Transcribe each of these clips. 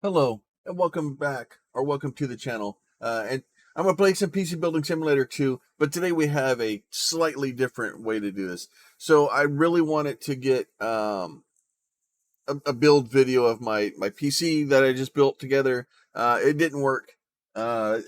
Hello and welcome back, or welcome to the channel. And I'm gonna play some PC Building Simulator 2, but today we have a slightly different way to do this. So I really wanted to get a build video of my PC that I just built together. It didn't work. I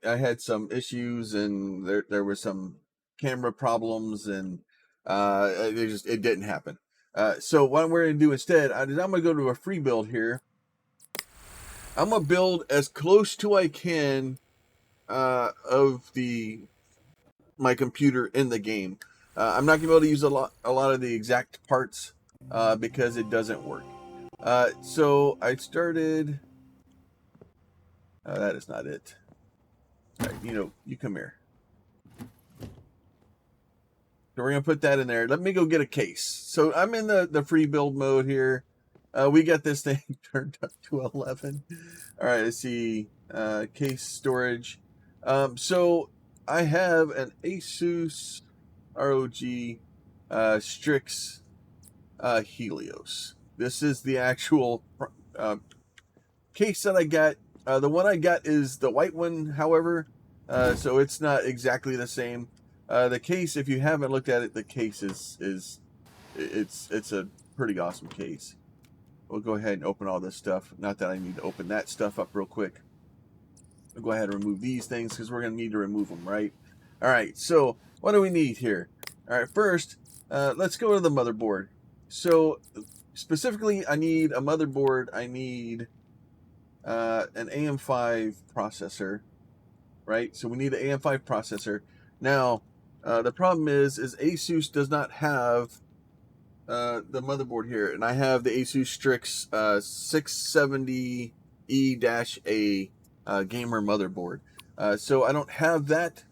had some issues, and there were some camera problems, and it didn't happen. So what we're gonna do instead is I'm gonna go to a free build here. I'm gonna build as close to I can of my computer in the game. I'm not gonna be able to use a lot of the exact parts because it doesn't work. So I started. That is not it. All right, you come here. So we're gonna put that in there. Let me go get a case. So I'm in the free build mode here. We got this thing turned up to 11. All right, let's see. Case storage. So I have an Asus ROG Strix Helios. This is the actual case that I got. The one I got is the white one, however, so it's not exactly the same. The case, if you haven't looked at it, the case it's a pretty awesome case. We'll go ahead and open all this stuff. Not that I need to open that stuff up real quick. We'll go ahead and remove these things because we're going to need to remove them, right? All right, so what do we need here? All right, first, let's go to the motherboard. So specifically, I need a motherboard. I need an AM5 processor, right? So we need an AM5 processor. Now, the problem is Asus does not have the motherboard here, and I have the Asus Strix 670E-A gamer motherboard. So I don't have that.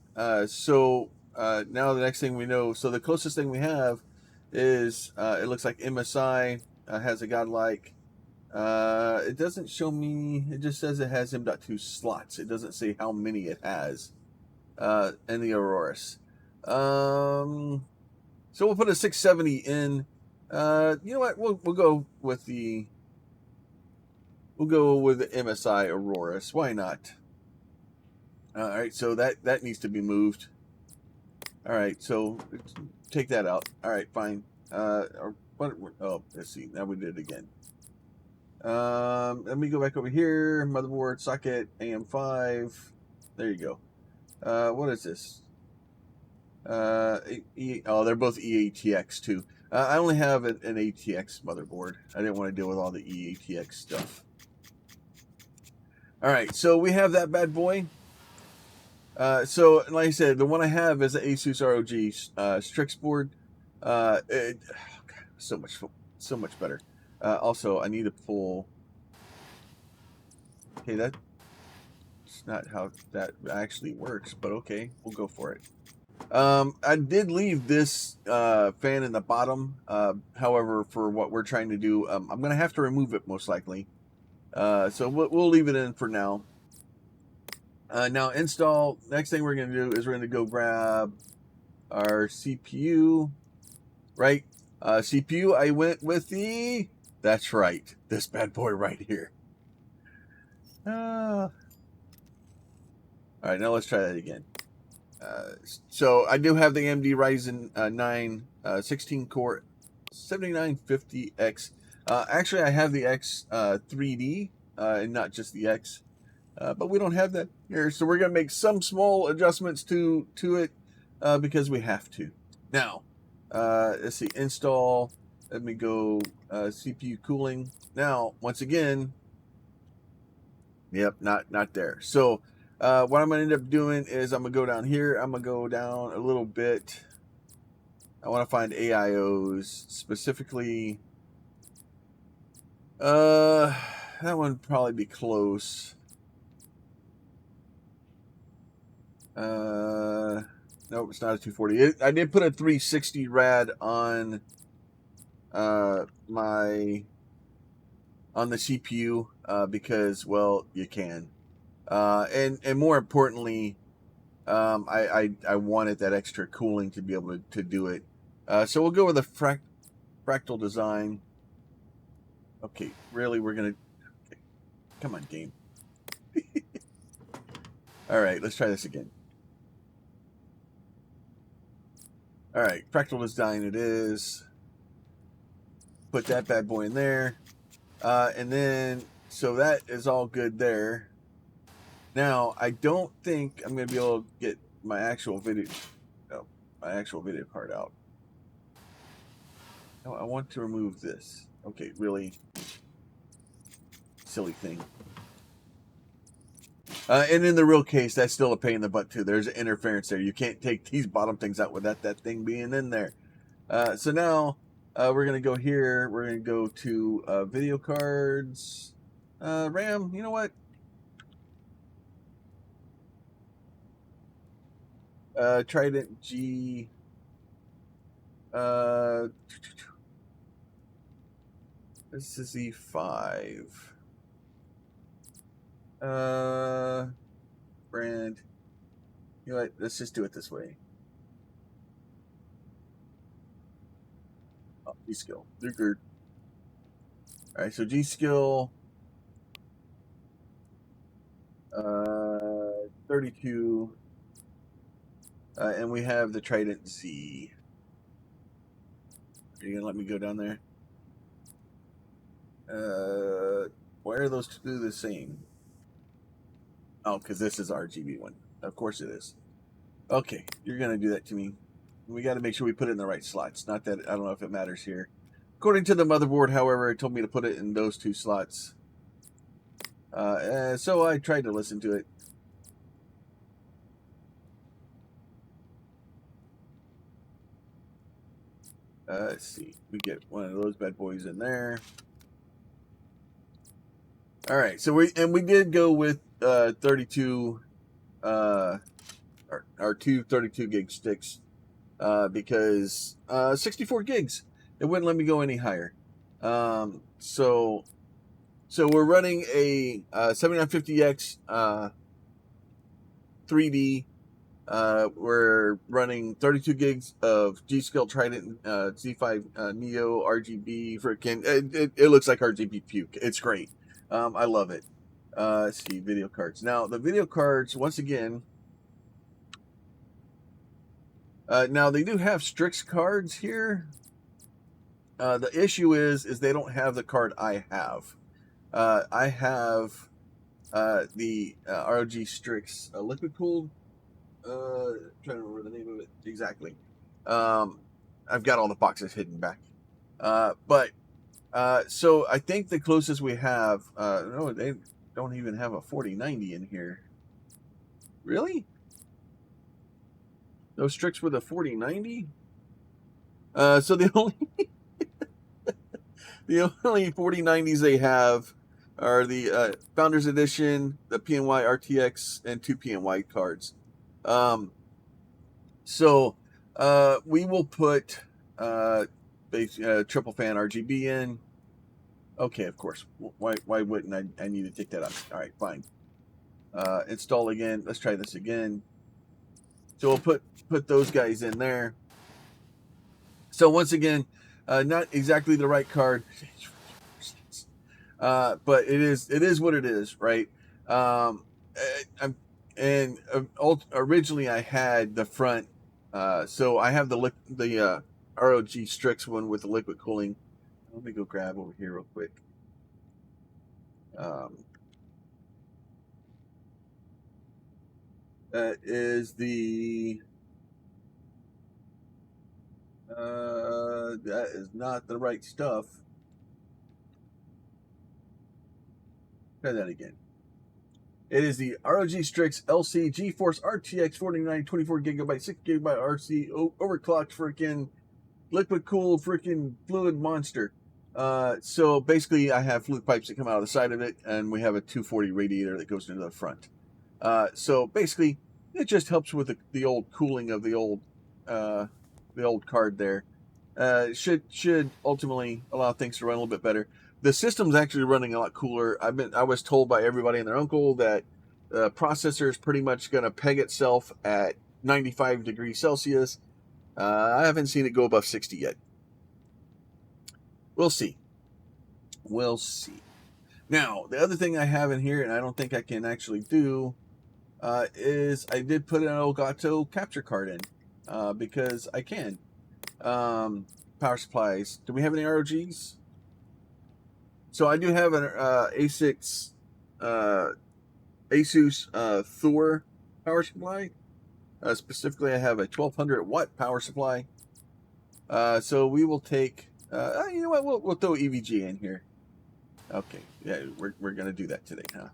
So now the next thing we know, so the closest thing we have is it looks like MSI has a godlike. It doesn't show me. It just says it has M.2 slots. It doesn't say how many it has. And the Auroras. So we'll put a 670 in. You know what? We'll go with the MSI Auroras. Why not? All right, so that needs to be moved. All right, so take that out. All right, fine. Oh, let's see. Now we did it again. Let me go back over here. Motherboard, socket, AM5. There you go. What is this? Oh, they're both EATX too. I only have an ATX motherboard. I didn't want to deal with all the EATX stuff. All right, so we have that bad boy. So like I said, the one I have is the Asus ROG Strix board. So much better. Also, I need to pull. Okay, that's not how that actually works, but okay, we'll go for it. I did leave this fan in the bottom. However, for what we're trying to do, I'm going to have to remove it most likely. So we'll leave it in for now. Now install. Next thing we're going to do is we're going to go grab our CPU. Right? CPU, I went with that's right, this bad boy right here. All right, now let's try that again. So I do have the AMD Ryzen 9 16 core 7950X. Actually, I have the X 3D and not just the X, but we don't have that here. So we're going to make some small adjustments to it because we have to. Now, let's see, install. Let me go CPU cooling. Now, once again, yep, not there. So what I'm going to end up doing is I'm going to go down here. I'm going to go down a little bit. I want to find AIOs, specifically. That one would probably be close. Nope, it's not a 240. I did put a 360 rad on the CPU because, well, you can. And more importantly, I wanted that extra cooling to be able to do it. So we'll go with a fractal design. Okay, really, we're gonna. Okay. Come on, game. All right, let's try this again. All right, fractal design it is. Put that bad boy in there. And then, so that is all good there. Now, I don't think I'm going to be able to get my actual video card out. No, I want to remove this. Okay, really silly thing. And in the real case, that's still a pain in the butt too. There's an interference there. You can't take these bottom things out without that thing being in there. So now we're going to go here. We're going to go to video cards. RAM, you know what? Trident G. This is E5. Brand. You know what? Let's just do it this way. Oh, G skill. They're good. All right, so G skill. 32. And we have the Trident Z. Are you gonna let me go down there? Why are those two the same? Oh, because this is RGB one. Of course it is. Okay, you're gonna do that to me. We got to make sure we put it in the right slots. Not that I don't know if it matters here. According to the motherboard, however, it told me to put it in those two slots. So I tried to listen to it. Let's see. We get one of those bad boys in there. All right. So we did go with 32 our two 32 gig sticks because 64 gigs. It wouldn't let me go any higher. So we're running a 7950X 3D. We're running 32 gigs of G-Skill Trident Z5 Neo RGB. Freaking, it looks like RGB puke. It's great. I love it. Let's see, video cards. Now, the video cards, once again, now they do have Strix cards here. The issue is they don't have the card I have. I have the ROG Strix liquid cooled. Trying to remember the name of it exactly. I've got all the boxes hidden back. So I think the closest we have, no, they don't even have a 4090 in here. Really? Those Strix were the 4090? So the only the only 4090s they have are the Founders Edition, the PNY RTX, and 2 PNY cards. So we will put triple fan RGB in. Okay, of course. Why wouldn't I need to take that out? All right, fine. Install again. Let's try this again. So we'll put those guys in there. So once again, not exactly the right card, but it is what it is, right? Originally I had the front, so I have the ROG Strix one with the liquid cooling. Let me go grab over here real quick. That is the that is not the right stuff. Try that again. It is the ROG Strix LC GeForce RTX 49 24GB 6GB RC overclocked freaking liquid cooled freaking fluid monster. So basically I have fluid pipes that come out of the side of it, and we have a 240 radiator that goes into the front. So basically it just helps with the old cooling of the old card there. Should ultimately allow things to run a little bit better. The system's actually running a lot cooler. I was told by everybody and their uncle that the processor is pretty much going to peg itself at 95 degrees Celsius. I haven't seen it go above 60 yet. We'll see. Now, the other thing I have in here, and I don't think I can actually do, is I did put an Elgato capture card in because I can. Power supplies. Do we have any ROGs? So I do have an A6 Asus Thor power supply. Specifically, I have a 1200 watt power supply. So we will take, you know what, we'll throw EVG in here. Okay, yeah, we're gonna do that today, huh?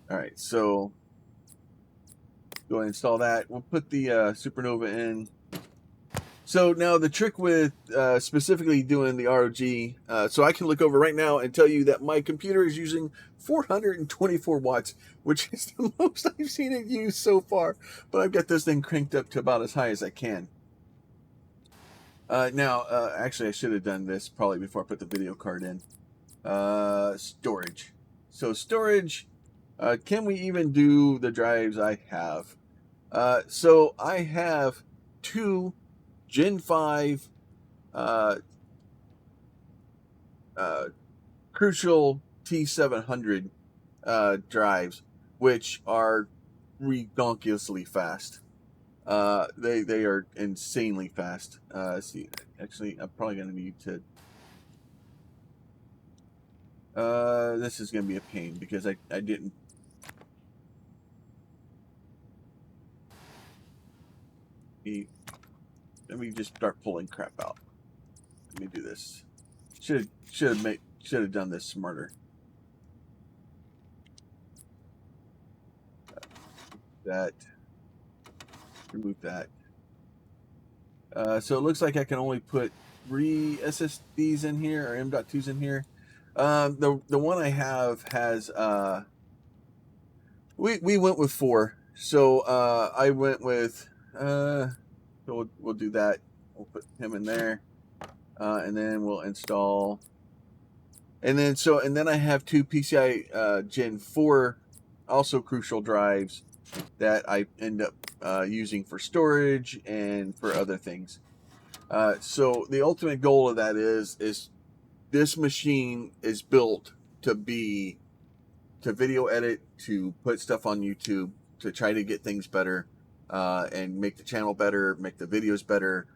All right, so go ahead and install that. We'll put the Supernova in. So now the trick with specifically doing the ROG, so I can look over right now and tell you that my computer is using 424 watts, which is the most I've seen it use so far. But I've got this thing cranked up to about as high as I can. Actually, I should have done this probably before I put the video card in. Storage. So storage, can we even do the drives I have? So I have two Gen 5 Crucial T700 drives, which are redonkulously fast. They are insanely fast. See, actually, I'm probably going to need to. This is going to be a pain because I didn't. Let me just start pulling crap out. Let me do this. Should have done this smarter. That. Remove that. So it looks like I can only put 3 SSDs in here, or M.2s in here. The one I have has we went with 4. So I went with so we'll do that. We'll put him in there, and then we'll install. And then I have 2 PCIe Gen 4, also crucial drives that I end up using for storage and for other things. So the ultimate goal of that is this machine is built to video edit, to put stuff on YouTube, to try to get things better, and make the channel better, make the videos better.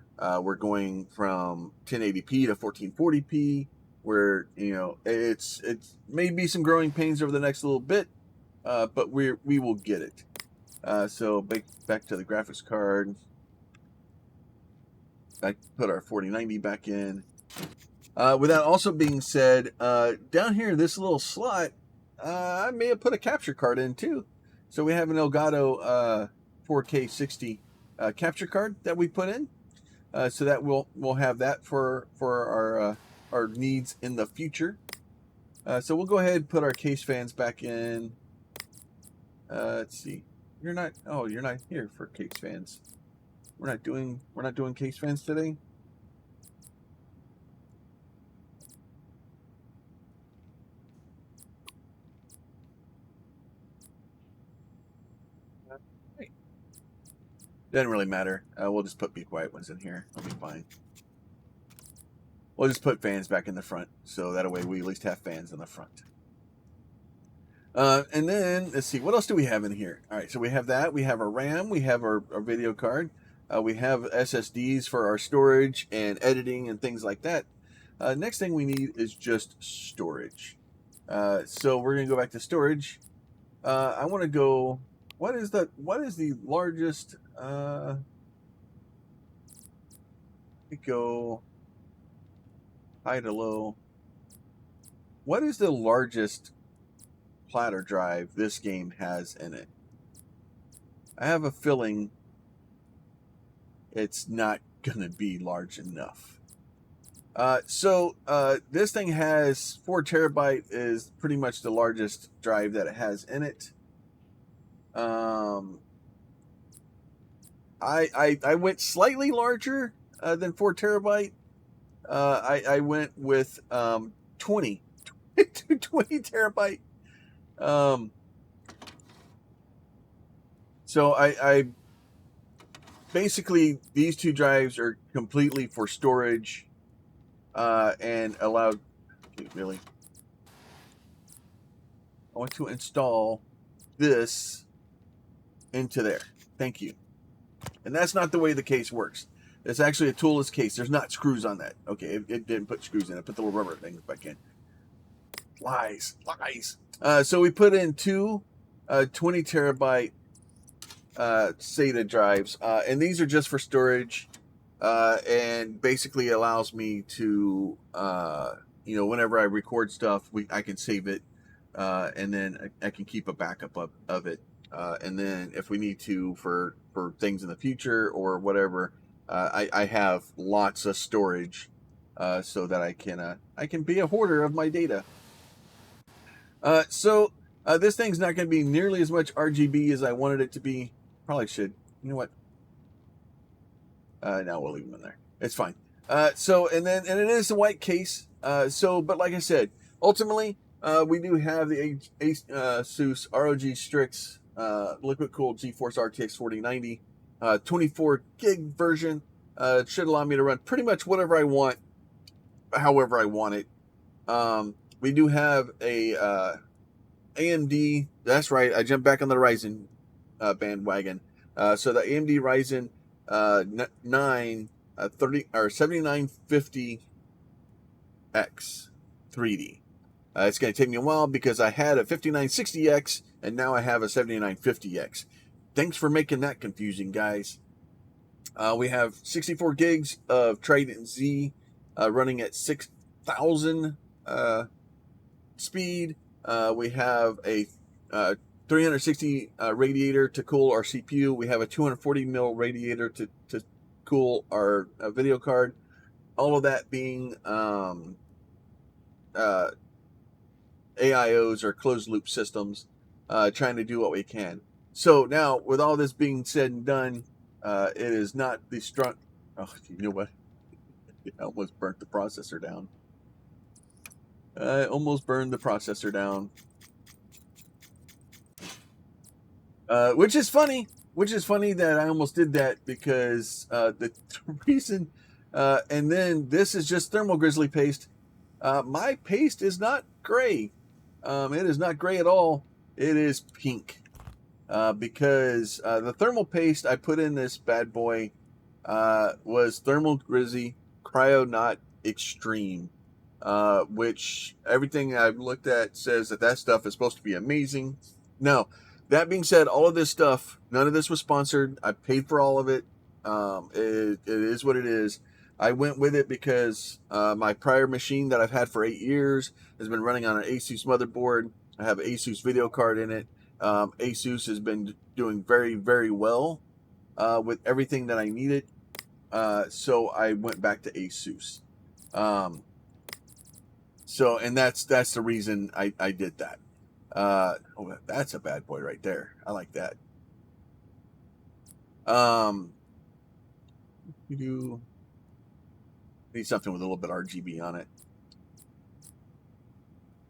We're going from 1080p to 1440p, where, you know, it's may be some growing pains over the next little bit, but we will get it. So back to the graphics card. I put our 4090 back in. With that also being said, down here in this little slot, I may have put a capture card in too. So we have an Elgato 4K 60 capture card that we put in. So that we'll have that for our needs in the future. So we'll go ahead and put our case fans back in. Let's see. You're not here for case fans. We're not doing case fans today. Doesn't really matter. We'll just put Be Quiet ones in here. It'll be fine. We'll just put fans back in the front, so that way we at least have fans in the front. And then, let's see, what else do we have in here? All right, so we have that. We have our RAM. We have our video card. We have SSDs for our storage and editing and things like that. Next thing we need is just storage. So we're going to go back to storage. I want to go... What is the largest... we go high to low. What is the largest platter drive this game has in it? I have a feeling it's not gonna be large enough. So this thing has 4 terabyte, is pretty much the largest drive that it has in it. I went slightly larger than 4 terabyte. I went with 20 terabyte. So I basically, these 2 drives are completely for storage, and allowed. Okay, really? I want to install this into there. Thank you. And that's not the way the case works. It's actually a toolless case. There's not screws on that. Okay, it didn't put screws in it. Put the little rubber things back in. Lies. So we put in two 20 terabyte SATA drives, and these are just for storage, and basically allows me to, whenever I record stuff, I can save it, and then I can keep a backup of it, and then if we need to for things in the future or whatever, I have lots of storage, so that I can be a hoarder of my data. So this thing's not going to be nearly as much RGB as I wanted it to be. Probably should. You know what? No, we'll leave them in there. It's fine. And it is a white case. But like I said, ultimately, we do have the ASUS ROG Strix liquid cooled GeForce RTX 4090 24 gig version. It should allow me to run pretty much whatever I want, however I want it. We do have a AMD. That's right. I jumped back on the Ryzen bandwagon. So the AMD Ryzen 7950X 3D. It's going to take me a while because I had a 5960X and now I have a 7950X. Thanks for making that confusing, guys. We have 64 gigs of Trident Z running at 6,000 speed. We have a 360 radiator to cool our CPU. We have a 240 mil radiator to cool our video card. All of that being AIOs or closed loop systems, trying to do what we can. So now, with all this being said and done, it is not the strong. Oh, you know what? I almost burnt the processor down. I almost burned the processor down. Which is funny that I almost did that because the reason, and then this is just thermal Grizzly paste. My paste is not gray. It is not gray at all. It is pink. Because the thermal paste I put in this bad boy was thermal Grizzly Kryonaut Extreme, which everything I've looked at says that stuff is supposed to be amazing. No. That being said, all of this stuff, none of this was sponsored. I paid for all of it. It is what it is. I went with it because my prior machine that I've had for 8 years has been running on an ASUS motherboard. I have an ASUS video card in it. ASUS has been doing very, very well with everything that I needed. So I went back to ASUS. And that's the reason I did that. That's a bad boy right there. I like that. You need something with a little bit of RGB on it.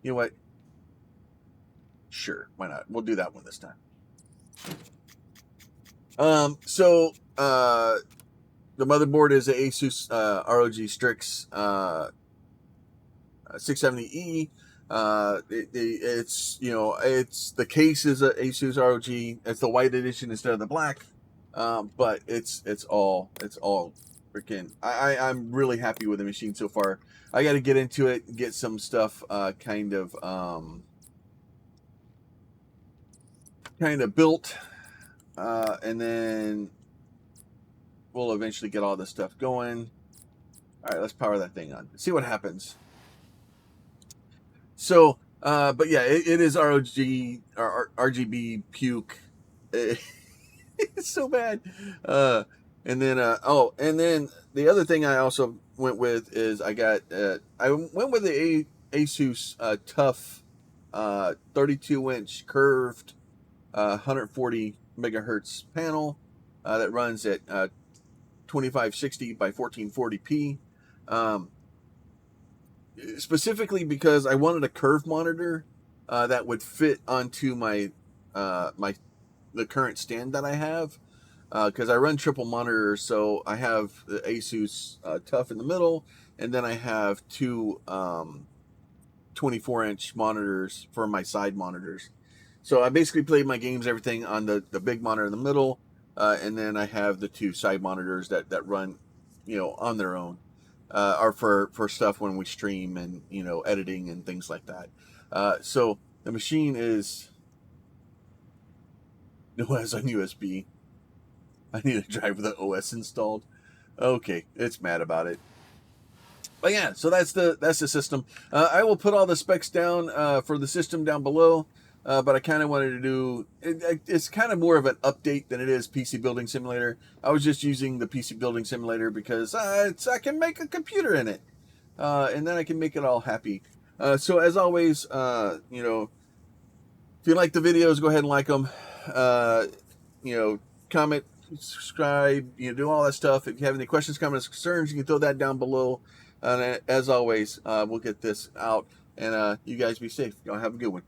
You know what? Sure, why not? We'll do that one this time. The motherboard is a ASUS ROG Strix 670E. It's the case is a ASUS ROG. It's the white edition instead of the black. But it's all freaking. I'm really happy with the machine so far. I got to get into it and get some stuff kind of built, and then we'll eventually get all this stuff going. All right, let's power that thing on. See what happens. So, but yeah, it is RGB puke. It's so bad. And then the other thing I also went with is I went with the ASUS TUF 32-inch curved 140 megahertz panel that runs at 2560 by 1440p. Specifically because I wanted a curve monitor that would fit onto my the current stand that I have, because I run triple monitors. So I have the ASUS TUF in the middle, and then I have two 24-inch monitors for my side monitors. So I basically play my games, everything on the big monitor in the middle, and then I have the 2 side monitors that run, on their own, or for stuff when we stream and editing and things like that. So the machine is OS on USB. I need a drive with the OS installed. Okay, it's mad about it. But yeah, so that's the system. I will put all the specs down for the system down below. But I kind of wanted to do it's kind of more of an update than it is PC Building Simulator. I was just using the PC Building Simulator because I can make a computer in it, and then I can make it all happy. So as always, if you like the videos, go ahead and like them. Comment, subscribe, do all that stuff. If you have any questions, comments, concerns, you can throw that down below. And as always, we'll get this out, and you guys be safe. Y'all have a good one.